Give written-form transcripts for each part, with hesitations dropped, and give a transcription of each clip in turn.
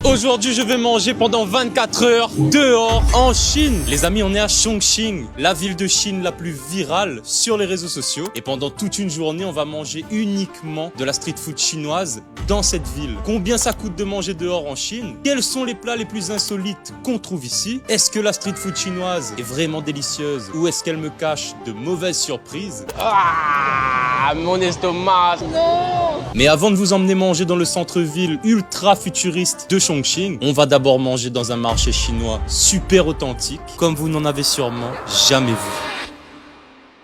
Aujourd'hui, je vais manger pendant 24 heures dehors en Chine. Les amis, on est à Chongqing, la ville de Chine la plus virale sur les réseaux sociaux. Et pendant toute une journée, on va manger uniquement de la street food chinoise dans cette ville. Combien ça coûte de manger dehors en Chine? Quels sont les plats les plus insolites qu'on trouve ici? Est-ce que la street food chinoise est vraiment délicieuse ou est-ce qu'elle me cache de mauvaises surprises? Ah, mon estomac! Non. Mais avant de vous emmener manger dans le centre-ville ultra futuriste de Chongqing, on va d'abord manger dans un marché chinois super authentique, comme vous n'en avez sûrement jamais vu.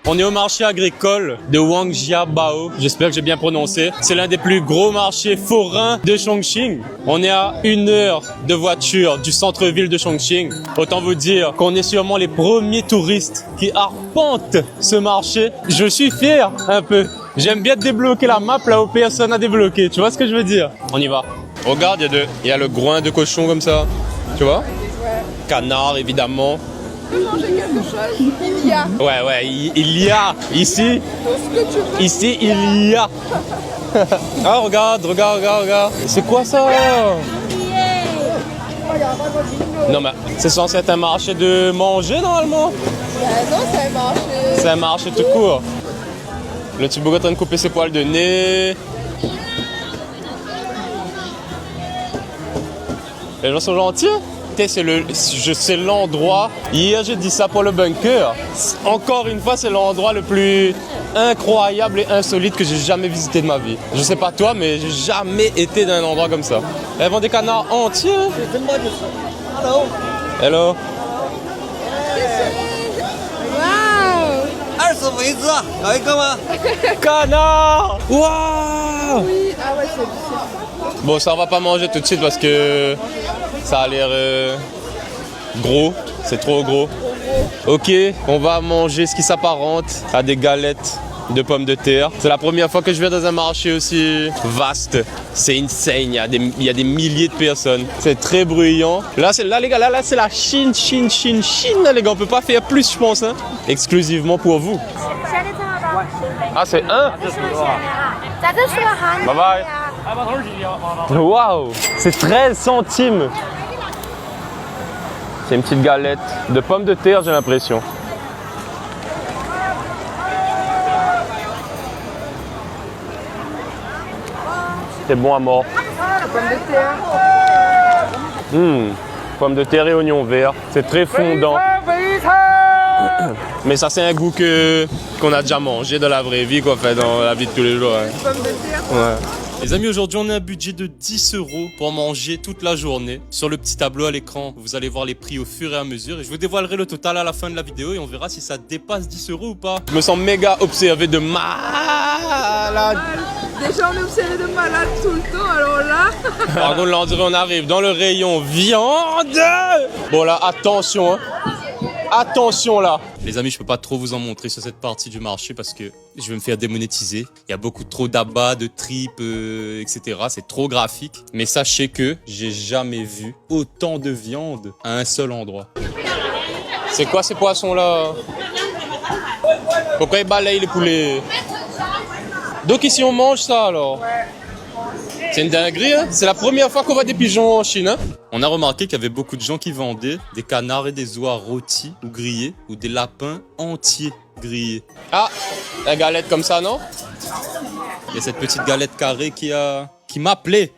On est au marché agricole de Wangjiabao, j'espère que j'ai bien prononcé. C'est l'un des plus gros marchés forains de Chongqing. On est à 1 heure de voiture du centre-ville de Chongqing. Autant vous dire qu'on est sûrement les premiers touristes qui arpentent ce marché. Je suis fier un peu. J'aime bien débloquer la map là où personne n'a débloqué. Tu vois ce que je veux dire? On y va. Regarde, il y a le groin de cochon comme ça. Tu vois? Canard évidemment. Manger quelque chose, il y a. Ouais, il y a ici. Tout ce que tu veux. Ici, il y a. Ah, regarde. C'est quoi ça? Non, mais c'est censé être un marché de manger normalement. Non, c'est un marché. C'est un marché tout court. Le petit bouc est en train de couper ses poils de nez. Les gens sont gentils. C'est l'endroit. Hier, j'ai dit ça pour le bunker. Encore une fois, c'est l'endroit le plus incroyable et insolite que j'ai jamais visité de ma vie. Je sais pas toi, mais j'ai jamais été dans un endroit comme ça. Elles vendent des canards entiers. Hello. Hello. Canard. Waouh. Oui, ah ouais, c'est. Bon, ça on va pas manger tout de suite parce que ça a l'air gros, c'est trop gros. Ok, on va manger ce qui s'apparente à des galettes de pommes de terre. C'est la première fois que je viens dans un marché aussi vaste. C'est insane, il y a des milliers de personnes. C'est très bruyant. Là les gars, là c'est la Chine, là, les gars, on peut pas faire plus je pense, hein. Exclusivement pour vous. Ah, c'est un? Bye bye. Waouh, c'est 13 centimes. C'est une petite galette de pommes de terre, j'ai l'impression. C'est bon à mort. Pommes de terre. Pommes de terre et oignons verts. C'est très fondant. Mais ça, c'est un goût qu'on a déjà mangé dans la vraie vie, quoi, fait, dans la vie de tous les jours. Hein. Pommes de terre. Ouais. Les amis, aujourd'hui, on a un budget de 10 € pour manger toute la journée. Sur le petit tableau à l'écran, vous allez voir les prix au fur et à mesure. Et je vous dévoilerai le total à la fin de la vidéo et on verra si ça dépasse 10 € ou pas. Je me sens méga observé de malade. Déjà, on est obsédé de malade tout le temps, alors là. Par contre, là, on dirait on arrive dans le rayon viande. Bon, là, attention, hein. Attention là. Les amis, je peux pas trop vous en montrer sur cette partie du marché parce que je vais me faire démonétiser. Il y a beaucoup trop d'abats, de tripes, etc. C'est trop graphique. Mais sachez que j'ai jamais vu autant de viande à un seul endroit. C'est quoi ces poissons là? Pourquoi ils balayent les poulets? Donc ici on mange ça alors? C'est une dinguerie, hein? C'est la première fois qu'on voit des pigeons en Chine, hein? On a remarqué qu'il y avait beaucoup de gens qui vendaient des canards et des oies rôtis ou grillés ou des lapins entiers grillés. Ah, la galette comme ça, non? Il y a cette petite galette carrée qui m'appelait,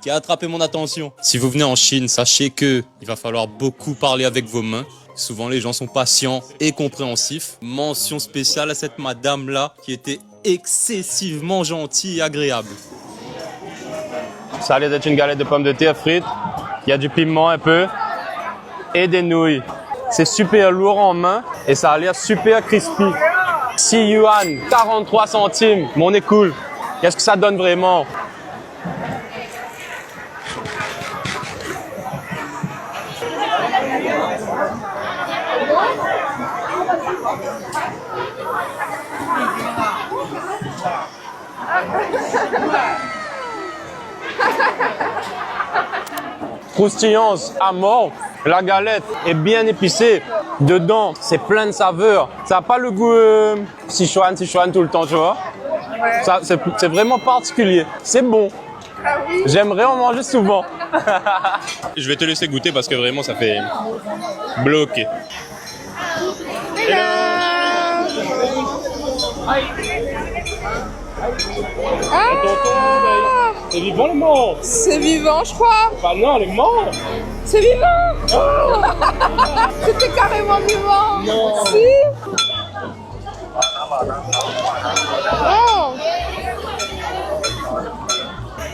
qui a attrapé mon attention. Si vous venez en Chine, sachez que il va falloir beaucoup parler avec vos mains. Souvent, les gens sont patients et compréhensifs. Mention spéciale à cette madame-là qui était excessivement gentille et agréable. Ça a l'air d'être une galette de pommes de terre frites. Il y a du piment un peu et des nouilles. C'est super lourd en main et ça a l'air super crispy. 6 yuan, 43 centimes. Mais on est cool. Qu'est-ce que ça donne vraiment? Croustillance à mort. La galette est bien épicée. Dedans, c'est plein de saveurs. Ça n'a pas le goût Sichuan tout le temps, tu vois. Ouais. C'est vraiment particulier. C'est bon. Ah oui. J'aimerais en manger souvent. Je vais te laisser goûter parce que vraiment ça fait bloquer. Ah, C'est vivant le mort. c'est vivant, je crois. Bah non, elle est morte. C'est vivant. C'était carrément vivant. Non. Si. Oh.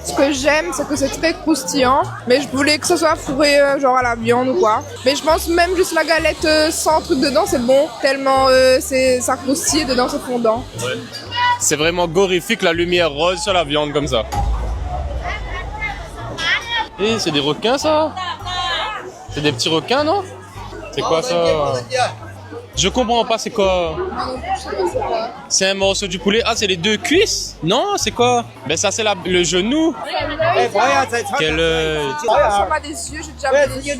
Ce que j'aime, c'est que c'est très croustillant. Mais je voulais que ce soit fourré genre à la viande ou quoi. Mais je pense même juste la galette sans truc dedans, c'est bon. Tellement ça croustille et dedans c'est fondant. Ouais. C'est vraiment gorifique la lumière rose sur la viande comme ça. Eh, c'est des requins ça? C'est des petits requins, non? C'est quoi ça? Je comprends pas, c'est quoi? C'est un morceau du poulet. Ah, c'est les deux cuisses? Non, c'est quoi? Ben ça c'est le genou. Quel œil. Ça ressemble à des yeux, j'ai déjà vu des yeux.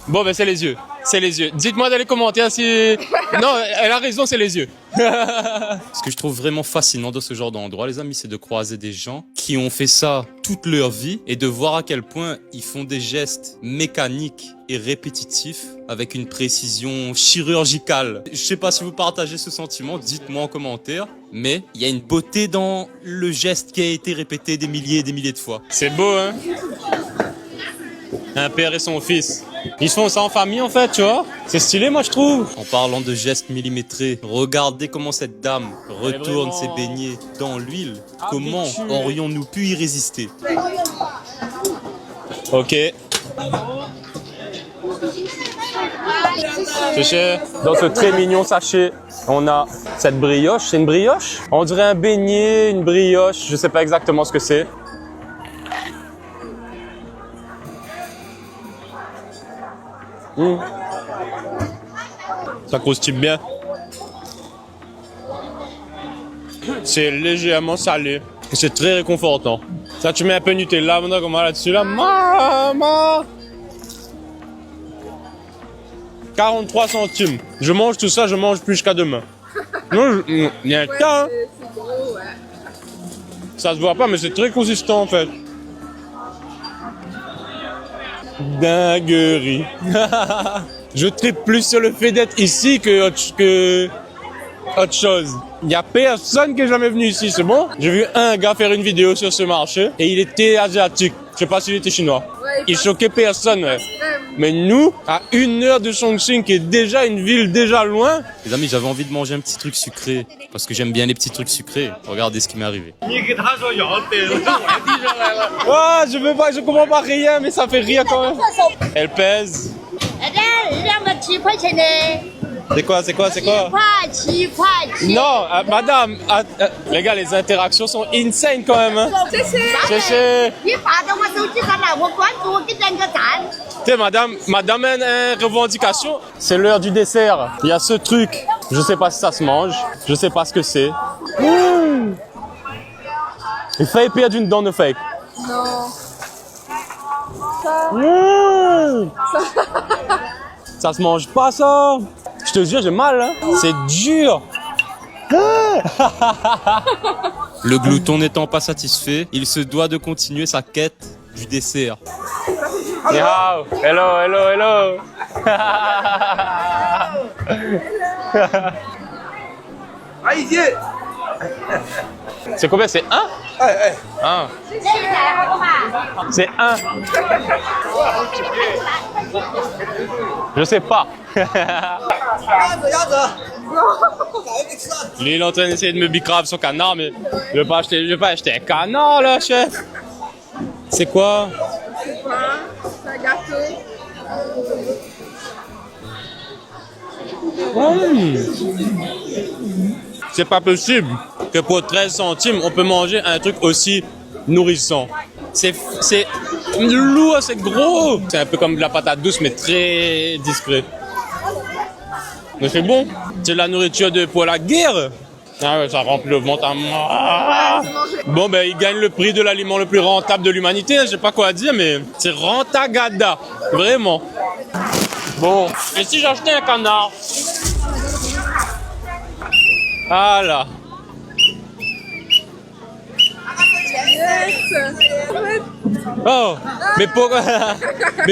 Bon, ben c'est les yeux. C'est les yeux. Dites-moi dans les commentaires si... Non, elle a raison, c'est les yeux. Ce que je trouve vraiment fascinant dans ce genre d'endroit, les amis, c'est de croiser des gens qui ont fait ça toute leur vie et de voir à quel point ils font des gestes mécaniques et répétitifs avec une précision chirurgicale. Je sais pas si vous partagez ce sentiment, dites-moi en commentaire, mais il y a une beauté dans le geste qui a été répété des milliers et des milliers de fois. C'est beau, hein? Un père et son fils. Ils font ça en famille en fait, tu vois. C'est stylé moi je trouve. En parlant de gestes millimétrés, regardez comment cette dame retourne ses beignets dans l'huile. Comment aurions-nous pu y résister? Ok. Dans ce très mignon sachet, on a cette brioche. C'est une brioche? On dirait un beignet, une brioche. Je sais pas exactement ce que c'est. Ça croustille bien. C'est légèrement salé. C'est très réconfortant. Ça, tu mets un peu de Nutella, maintenant comme là-dessus, là. Maman 43 centimes. Je mange tout ça, je mange plus jusqu'à demain. Non, il y a un tas. Hein. C'est gros, ouais. Ça se voit pas, mais c'est très consistant en fait. Dinguerie. Je tripe plus sur le fait d'être ici que autre chose. Il n'y a personne qui est jamais venu ici, c'est bon? J'ai vu un gars faire une vidéo sur ce marché et il était asiatique. Je sais pas s'il était chinois. Ouais, Il choquait personne, ouais. Mais nous, à 1 heure de Chongqing, qui est déjà une ville déjà loin. Les amis, j'avais envie de manger un petit truc sucré. Parce que j'aime bien les petits trucs sucrés. Regardez ce qui m'est arrivé. Ah, je comprends pas rien, mais ça fait rire quand même. Elle pèse. C'est quoi? Non, madame, les gars, les interactions sont insane quand même. Hein. C'est Tu sais, madame a une revendication. C'est l'heure du dessert. Il y a ce truc. Je sais pas si ça se mange. Je sais pas ce que c'est. Il fait perdre une dent de fake. Non. Ça se mange pas, ça. Je te jure, j'ai mal. Hein. C'est dur. Le glouton n'étant pas satisfait, il se doit de continuer sa quête du dessert. Ni hao. Hello, hello, hello. C'est combien? C'est 1? 1. C'est 1. Je sais pas. Lui, il est en train d'essayer de me bicrave son canard, mais je vais pas acheter un canard, là, chef. C'est quoi? C'est un gâteau. C'est pas possible que pour 13 centimes, on peut manger un truc aussi nourrissant. C'est lourd, c'est gros. C'est un peu comme de la patate douce, mais très discret. Mais c'est bon. C'est de la nourriture pour la guerre. Ah ouais, ça remplit le ventre à moi. Bon, ben, il gagne le prix de l'aliment le plus rentable de l'humanité. Je sais pas quoi dire, mais c'est rentagada. Vraiment. Bon, et si j'achetais un canard? Ah là. Yes. Oh, mais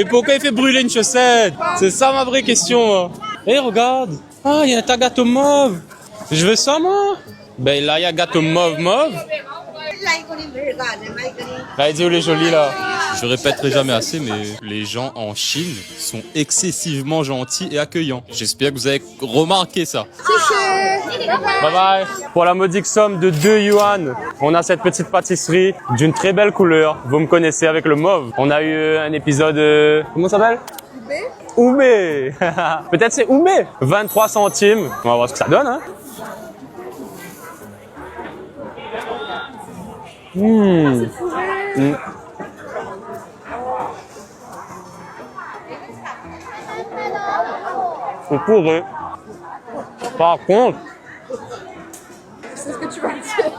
pourquoi il fait brûler une chaussette? C'est ça ma vraie question. Eh, regarde. Ah, il y a un gâteau mauve. Je veux ça, moi. Ben là, il y a gâteau mauve. Là, dis où les jolis, là. Je répéterai jamais assez, mais les gens en Chine sont excessivement gentils et accueillants. J'espère que vous avez remarqué ça. Bye bye. Pour la modique somme de 2 yuan, on a cette petite pâtisserie d'une très belle couleur. Vous me connaissez avec le mauve. On a eu un épisode... comment ça s'appelle? Oubé. Peut-être c'est Oubé. 23 centimes. On va voir ce que ça donne, hein. C'est pourri. Par contre... C'est ce que tu vas dire.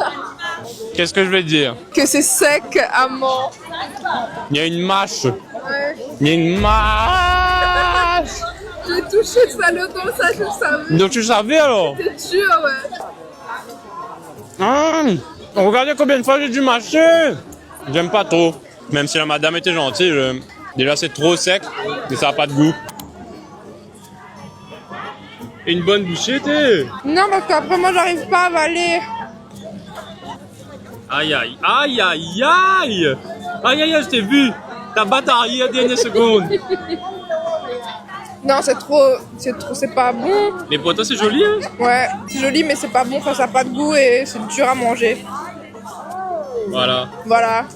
Qu'est-ce que je vais dire? Que c'est sec à mort. Il y a une mâche. Ouais. Il y a une mâche. J'ai touché ça le comme ça, je savais. Donc tu savais alors? C'est dur, ouais. Regardez combien de fois j'ai dû mâcher. J'aime pas trop. Même si la madame était gentille. Déjà c'est trop sec et ça a pas de goût. Et une bonne bouchée, t'es. Non, parce qu'après, moi, j'arrive pas à avaler. Aïe aïe, aïe aïe aïe. Aïe aïe aïe, je t'ai vu. T'as bataillé à la dernière seconde. Non, c'est pas bon. Mais pour toi c'est joli, hein? Ouais, c'est joli, mais c'est pas bon, ça n'a pas de goût et c'est dur à manger. Voilà. Voilà.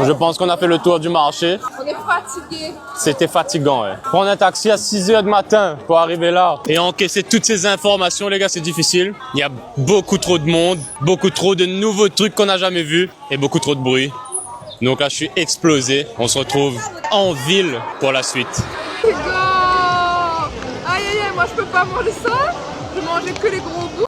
Je pense qu'on a fait le tour du marché. On est fatigué. C'était fatigant, ouais. Prendre un taxi à 6h du matin pour arriver là et encaisser toutes ces informations, les gars, c'est difficile. Il y a beaucoup trop de monde, beaucoup trop de nouveaux trucs qu'on n'a jamais vus et beaucoup trop de bruit. Donc là, je suis explosé. On se retrouve en ville pour la suite. Aïe aïe aïe, moi je peux pas manger ça. Je mangeais que les gros bouts.